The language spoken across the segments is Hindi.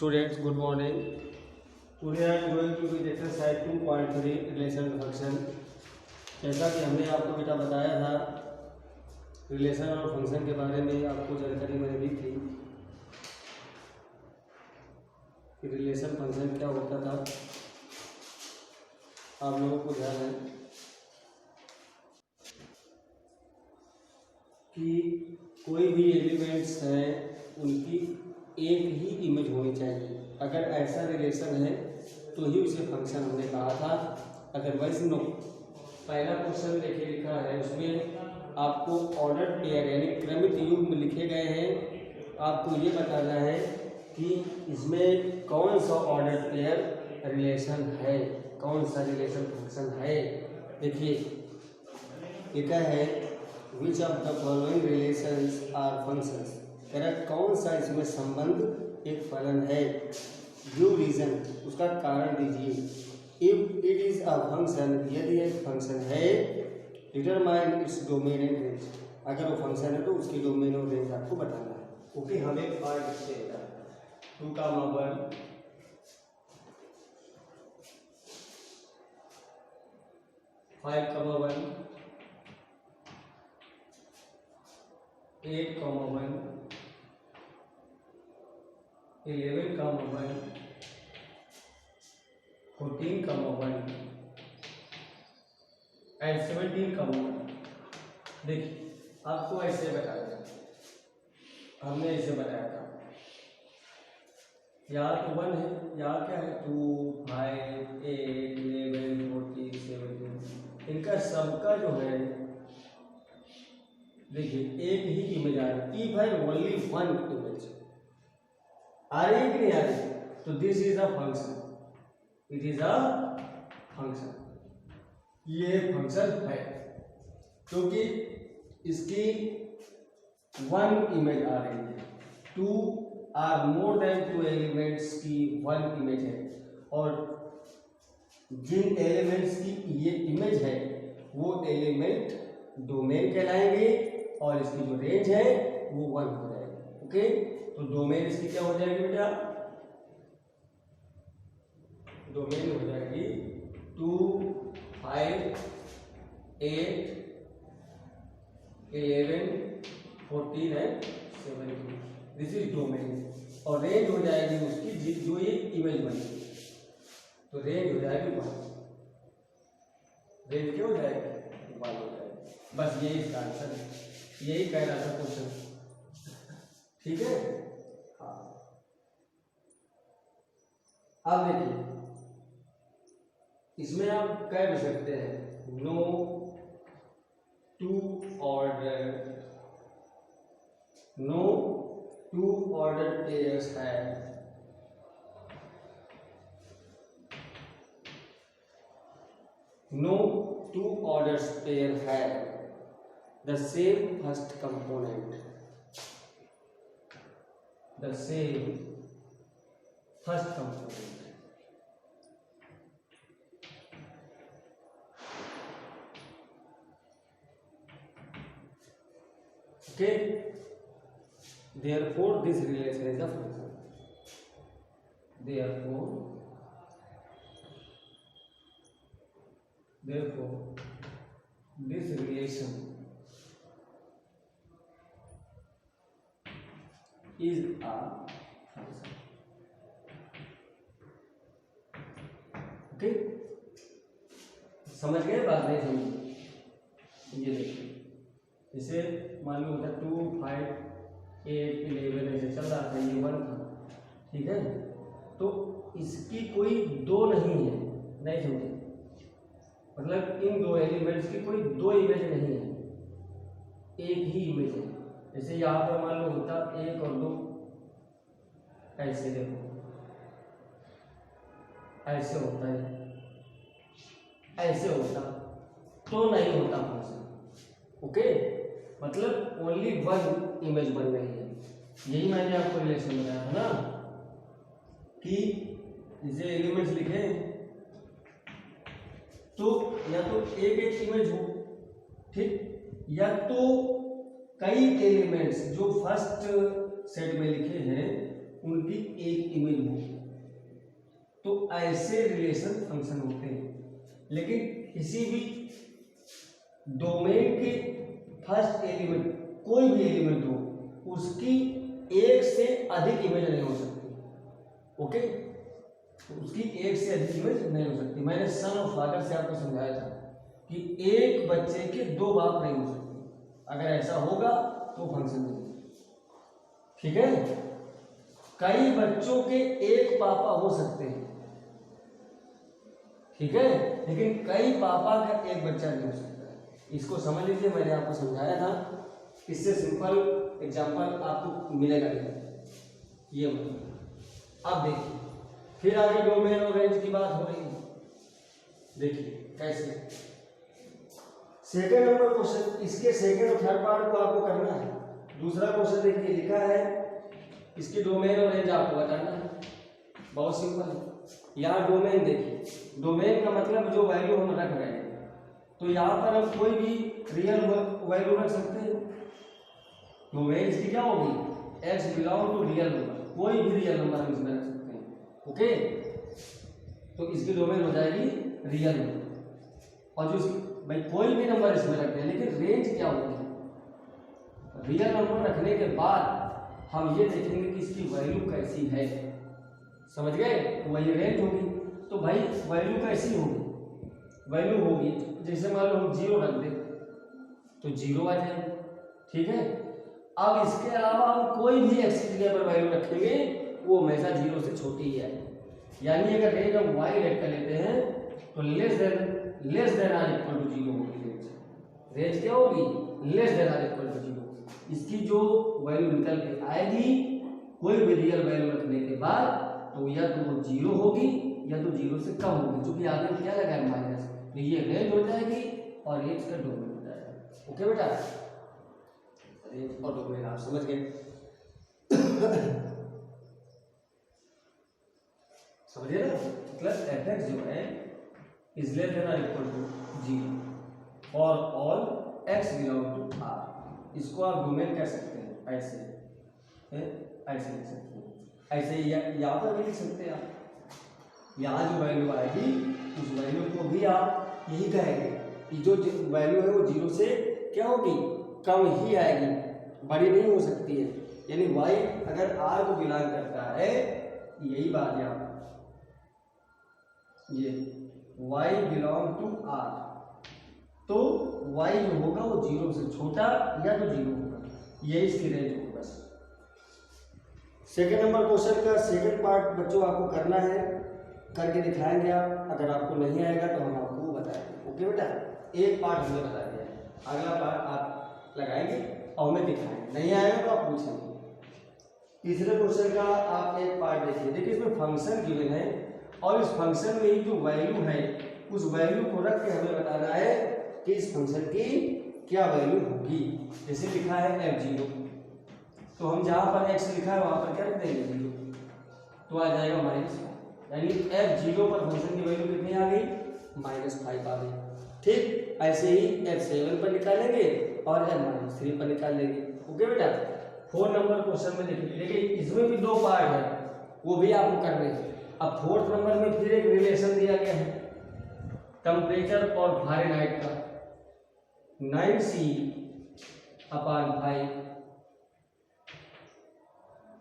Students, good morning. Today I am going to be exercise 2.3 relation function. जैसा कि हमने आपको बेटा बताया था रिलेशन और फंक्शन के बारे में, आपको जानकारी मैंने दी थी कि रिलेशन फंक्शन क्या होता था। आप लोगों को ध्यान है कि कोई भी एलिमेंट्स हैं उनकी एक ही इमेज होनी चाहिए। अगर ऐसा रिलेशन है तो ही उसे फंक्शन हमने कहा था, अदरवाइज नो। पहला क्वेश्चन देखिए लिखा है, उसमें आपको ऑर्डर पेयर यानी क्रमिक युग्म लिखे गए हैं। आपको ये बताना है कि इसमें कौन सा ऑर्डर पेयर रिलेशन है, कौन सा रिलेशन फंक्शन है। देखिए लिखा है which of the following relations are functions. कह रहा कौन सा इसमें संबंध एक फलन है। गिव रीजन, उसका कारण दीजिए। If it is a function, यदि एक फंक्शन है, determine its domain and range. अगर वो फंक्शन है तो उसकी डोमेन और रेंज आपको बताना है। ओके, हम एक पार्ट लिखते हैं 2,1 5,1 8,1 11,1 14,1 एंड 17,1। देखिए आपको ऐसे बताया, हमने ऐसे बताया था, यहाँ तो 1 है, यहाँ क्या है 2 5 8 11 14 17। इनका सबका जो है देखिए एक ही इमेज आ रही है। इफ ओनली वन इमेज आ रही है कि नहीं आ रही, तो this is a function, it is a function. ये फंक्शन है क्योंकि इसकी वन इमेज आ रही है। 2 आर मोर देन 2 एलिमेंट्स की वन इमेज है, और जिन एलिमेंट्स की ये इमेज है वो एलिमेंट डोमेन कहलाएंगे, और इसकी जो रेंज है वो 1 हो जाएगी। ओके, तो डोमेन इसकी क्या हो जाएगी बेटा, डोमेन हो जाएगी 2 5 8 11 14 एंड 17। This is domain. और रेंज हो जाएगी उसकी जो ये इमेज बनेगी, तो रेंज हो जाएगी 1। रेंज क्या हो जाएगी 1 हो जाएगी। बस यही इसका आंसर है, यही कह रहा था क्वेश्चन। ठीक है, हाँ। अब देखिए इसमें आप कह भी सकते हैं नो टू ऑर्डर पेयर्स है no two orders pair have the same first component, the same first component। okay, therefore this relation is a function, therefore this relation is a function। Okay, समझ गए बात? नहीं समझ? ये देखिए जैसे मान लो होता 2 5 8 11 ऐसे चल रहा था, ये 1 था, ठीक है। तो इसकी कोई दो नहीं है, नहीं समझे, मतलब इन दो एलिमेंट्स की कोई दो इमेज नहीं है, एक ही इमेज है। जैसे यहाँ पर मान लो होता 1 और 2, ऐसे देखो ऐसे होता है, ऐसे होता तो नहीं होता फंक्शन। ओके, मतलब ओनली 1 इमेज बन रही है। यही मैंने आपको रिलेशन बताया था ना कि जैसे एलिमेंट्स लिखे तो या तो एक इमेज हो, ठीक, या तो कई एलिमेंट्स जो फर्स्ट सेट में लिखे हैं उनकी एक इमेज हो, तो ऐसे रिलेशन फंक्शन होते हैं। लेकिन किसी भी डोमेन के फर्स्ट एलिमेंट, कोई भी एलिमेंट हो, उसकी एक से अधिक इमेज नहीं हो सकती। ओके, तो उसकी एक से अधिक इमेज नहीं हो सकती। मैंने सन और फादर से आपको समझाया था कि एक बच्चे के दो बाप नहीं हो सकते। अगर ऐसा होगा तो फंक्शन नहीं। ठीक है, कई बच्चों के एक पापा हो सकते हैं, ठीक है, लेकिन कई पापा का एक बच्चा नहीं हो सकता। इसको समझ लीजिए, मैंने आपको समझाया था। इससे सिंपल एग्जांपल आपको मिलेगा ये मतलब। अब देखिए, फिर आगे डोमेन और रेंज की बात हो रही है। देखिए कैसे, सेकेंड नंबर क्वेश्चन, इसके सेकेंड और थर्ड पार्ट को आपको करना है। दूसरा क्वेश्चन देखिए लिखा है, इसके डोमेन और रेंज आपको बताना है। बहुत सिंपल है। यहाँ डोमेन देखिए, डोमेन का मतलब जो वैल्यू हम रख रहे हैं, तो यहाँ पर हम कोई भी रियल वैल्यू रख सकते हैं। डोमेन इसकी क्या होगी, x belong to real number, कोई भी रियल नंबर हम इसमें रख सकते हैं। ओके, तो इसकी डोमेन हो जाएगी रियल नंबर। और जो भाई कोई भी नंबर इसमें रखते हैं, लेकिन रेंज क्या होती है, रियल नंबर रखने के बाद हम ये देखेंगे कि इसकी वैल्यू कैसी है। समझ गए, वही रेंज होगी। तो भाई वैल्यू कैसी होगी, वैल्यू होगी जैसे मान लो हम 0 रख दें तो 0 आ जाएगी। ठीक है, अब इसके अलावा हम कोई भी एक्स की जगह पर वैल्यू रखेंगे वो हमेशा 0 से छोटी ही आएगी। यानी अगर रेंज हम y रेट कर लेते हैं तो less than or equal to 0 होगी रेंज। रेंज क्या होगी, less than or equal to 0। इसकी जो वैल्यू निकल के आएगी कोई भी रियल वैल्यू रखने के बाद, तो या तो वो 0 होगी या तो 0 से कम होगी, क्योंकि आगे क्या लगा है माइनस, तो ये रेंज हो जाएगी और रेंज का डोमेन हो जाएगा। ओके बेटा, रेंज और डोमेन आप समझ गए। समझिए ना, प्लस fx जो है इज लेस देन और इक्वल टू 0 और all x belong to r। इसको आप डोमेन कह सकते हैं, ऐसे ऐसे लिख सकते हैं, ऐसे यहाँ पर भी लिख सकते हैं आप। यहाँ जो वैल्यू आएगी उस वैल्यू को भी आप यही कहेंगे कि जो वैल्यू है वो 0 से क्या होगी, कम ही आएगी, बड़ी नहीं हो सकती है। यानी y अगर r को बिलोंग करता है, यही बात है आप, ये y बिलोंग टू r, तो y जो होगा वो 0 से छोटा या तो 0 होगा, ये इसकी रेंज होगी बस। सेकेंड नंबर क्वेश्चन का सेकेंड पार्ट बच्चों आपको करना है, करके दिखाएंगे आप। अगर आपको नहीं आएगा तो हम आपको वो बताएंगे। ओके बेटा, एक पार्ट हमने बता दिया है, अगला पार्ट आप लगाएंगे और हमें दिखाएंगे। नहीं आएगा तो आप पूछेंगे। तीसरे क्वेश्चन का आप एक पार्ट देखिए। देखिए इसमें फंक्शन गिवन है और इस फंक्शन में जो वैल्यू है उस वैल्यू को रख के हमें बताना है कि इस फंक्शन की क्या वैल्यू होगी। जैसे लिखा है f0, तो हम जहाँ पर x लिखा है वहाँ पर क्या रख देंगे 0, तो आ जाएगा -5। यानी f0 पर फंक्शन की वैल्यू कितनी आ गई, -5 आ गई। ठीक, ऐसे ही f7 पर निकालेंगे और f-3 पर निकाल लेंगे। ओके बेटा, 4 नंबर क्वेश्चन में देखिए, इसमें भी 2 पार्ट है, वो भी आपको करने हैं। अब 4th नंबर में फिर एक रिलेशन दिया गया है टेम्परेचर और फारेनहाइट का, 9C/5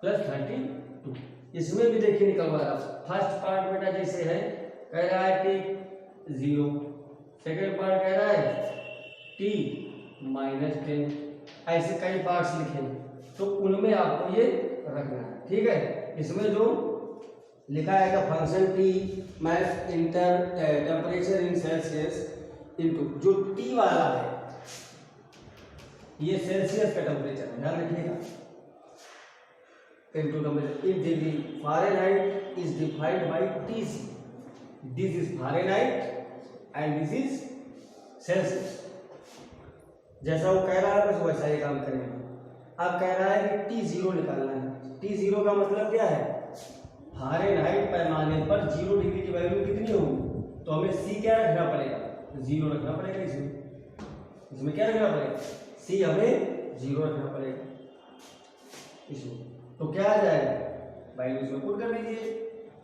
+ 32। इसमें भी देखिए निकल रहा है। फर्स्ट पार्ट बेटा जैसे है, कह रहा है t 0, सेकेंड पार्ट कह रहा है t -10। ऐसे कई पार्ट्स लिखे, तो उनमें आपको ये रखना है। ठीक है, इसमें जो लिखा है function t math inter temperature in Celsius into, जो t वाला है ये सेल्सियस का टेम्परेचर है, ध्यान रखिएगा, into temperature in degree Fahrenheit is defined by TC। This is Fahrenheit and this is Celsius. जैसा वो कह रहा है बस वैसा ही काम करेंगे। अब कह रहा है कि T0 निकालना है। T0 का मतलब क्या है, फारेनहाइट पैमाने पर 0 डिग्री की वैल्यू कितनी होगी, तो हमें C क्या रखना पड़ेगा, 0 रखना पड़ेगा। इसमें क्या रखना पड़ेगा, C हमें 0 रखना पड़ेगा इसमें। तो क्या आ जाएगा वैल्यू इसमें पुट कर दीजिए।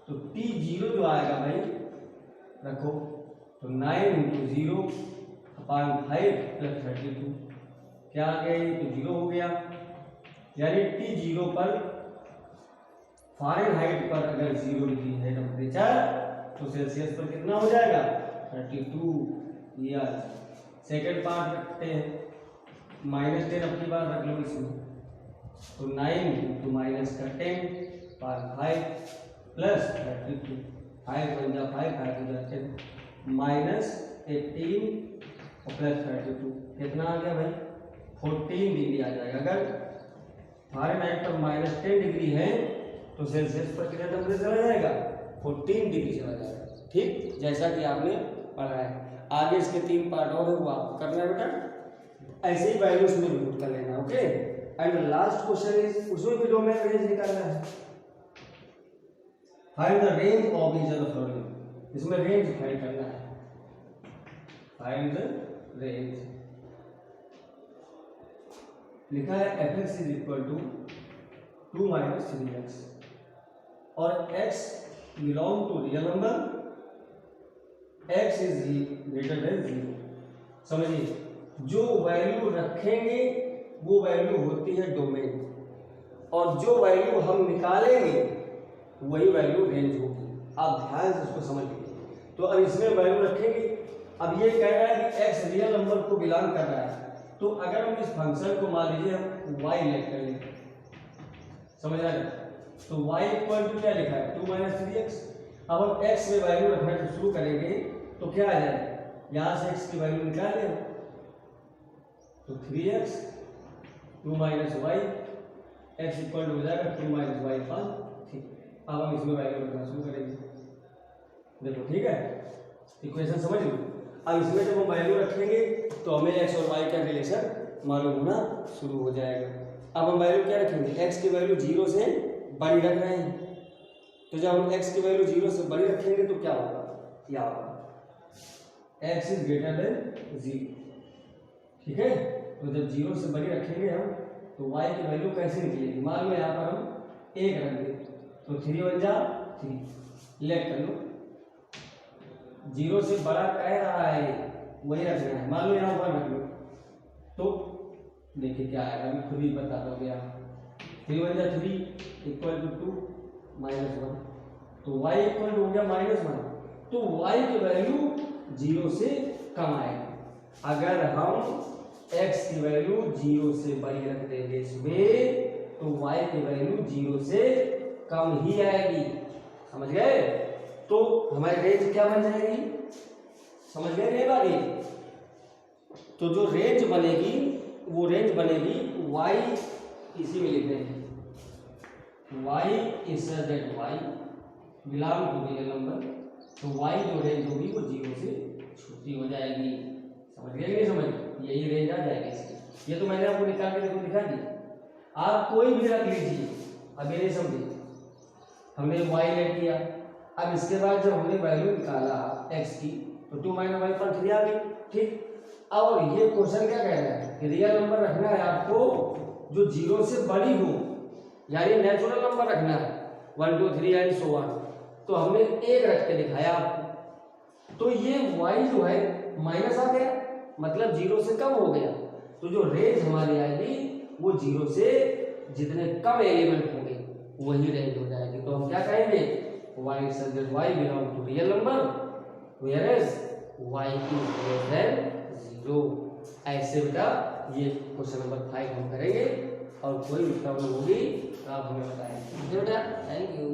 तो T0 जो आएगा भाई रखो, तो 9 × 0/5 + 32 क्या आ गया, ये तो 0 हो गया। यानी T0 पर फ़ारेनहाइट पर अगर 0 डिग्री है टेम्परेचर तो सेल्सियस पर कितना हो जाएगा 32। या सेकेंड पार्ट रखते हैं, -10 अपनी बार रख लो इसमें, तो 9 × -10/5 + 32 5 × 5 5 × 10 -18 और +32 कितना आ गया भाई 14 डिग्री आ जाएगा। अगर फ़ारेनहाइट पर -10 डिग्री है तो सेल्सियस पर कितना टेम्परेचर चला जाएगा 14 डिग्री चला जाएगा। ठीक, जैसा कि आपने पढ़ा है। आगे इसके 3 पार्ट और है, वो आपको करना है बेटा, ऐसे ही वैल्यूज में पुट कर लेना। Okay, and last question is, उसमें भी डोमेन रेंज निकालना है। Find the range of each of the following, इसमें रेंज फाइंड करना है। फाइंड द रेंज, लिखा है fx = 2 - 3x और x belong to real number, x is greater than 0। समझिए, जो वैल्यू रखेंगे वो वैल्यू होती है डोमेन, और जो वैल्यू हम निकालेंगे वही वैल्यू रेंज होगी। आप ध्यान से उसको समझ लीजिए। तो अब इसमें वैल्यू रखेंगे, अब ये कह रहा है कि x रियल नंबर को बिलोंग कर रहा है, तो अगर हम इस फंक्शन को मान लीजिए हम y लेट कर लें, समझ रहे हैं, तो y = क्या लिखा है 2 - 3x। अब हम x में वैल्यू रखना शुरू करेंगे तो क्या आ जाएगा, यहाँ से x की वैल्यू निकाल लें तो 3x 2 - y x = हो जाएगा 2 - y 5। ठीक, अब हम इसमें वैल्यू रखना शुरू करेंगे। देखो ठीक है, इक्वेशन समझ लो। अब इसमें जब हम वैल्यू रखेंगे तो हमें x और y का रिलेशन मालूम होना शुरू हो जाएगा। अब हम वैल्यू क्या रखेंगे, x की वैल्यू 0 से बड़ी रख रहे हैं, तो जब हम x की वैल्यू 0 से बड़ी रखेंगे तो क्या होगा, क्या होगा x इज ग्रेटर देन 0। ठीक है, तो जब 0 से बड़ी रखेंगे हम तो y की वैल्यू कैसे निकलेगी, मान लो यहाँ पर हम 1 रख दें तो 3 × 1 = 3, लेट कर लो। 0 से बड़ा कह रहा है वही रखना है, मान लो यहाँ 1 रख लो, तो देखिए क्या आएगा, अभी खुद ही बता दोगे आप। 3 × 1 = 3 = 2 - 1, तो y = हो गया -1, तो y की वैल्यू 0 से कम आएगी। अगर हम x की वैल्यू 0 से बड़ी रख देंगे इसमें तो y की वैल्यू 0 से कम ही आएगी। समझ गए, तो हमारी रेंज क्या बन जाएगी, समझ गए नहीं बात ये। तो जो रेंज बनेगी वो रेंज बनेगी y, इसी में लिख देंगे y is such that y belong to real number, तो y जो रेंज होगी वो 0 से छोटी हो जाएगी। समझ गए नहीं समझ, यही रेंज आ जाएगी इसकी। ये तो मैंने आपको निकाल के देखो दिखा दिया, आप कोई भी रख लीजिए। अब ये नहीं समझे, हमने y ले लिया, अब इसके बाद जब हमने वैल्यू निकाला x की तो 2 - y पर 3 आ गई। ठीक, और ये क्वेश्चन क्या कह रहा है कि रियल नंबर रखना है आपको जो 0 से बड़ी हो, यानी नेचुरल नंबर रखना है 1 2 3 एंड सो ऑन। तो हमने 1 रख के दिखाया आपको, तो ये y जो है माइनस आ गया, मतलब 0 से कम हो गया। तो जो रेंज हमारी आएगी वो 0 से जितने कम एलिमेंट होंगे वही रेंज हो जाएगी। तो हम क्या कहेंगे, y such that y belong to real number whereas y is greater than 0। ऐसे बेटा ये क्वेश्चन नंबर 5 हम करेंगे, और कोई भी प्रॉब्लम होगी तो आप हमें बताएं। बेटा थैंक यू।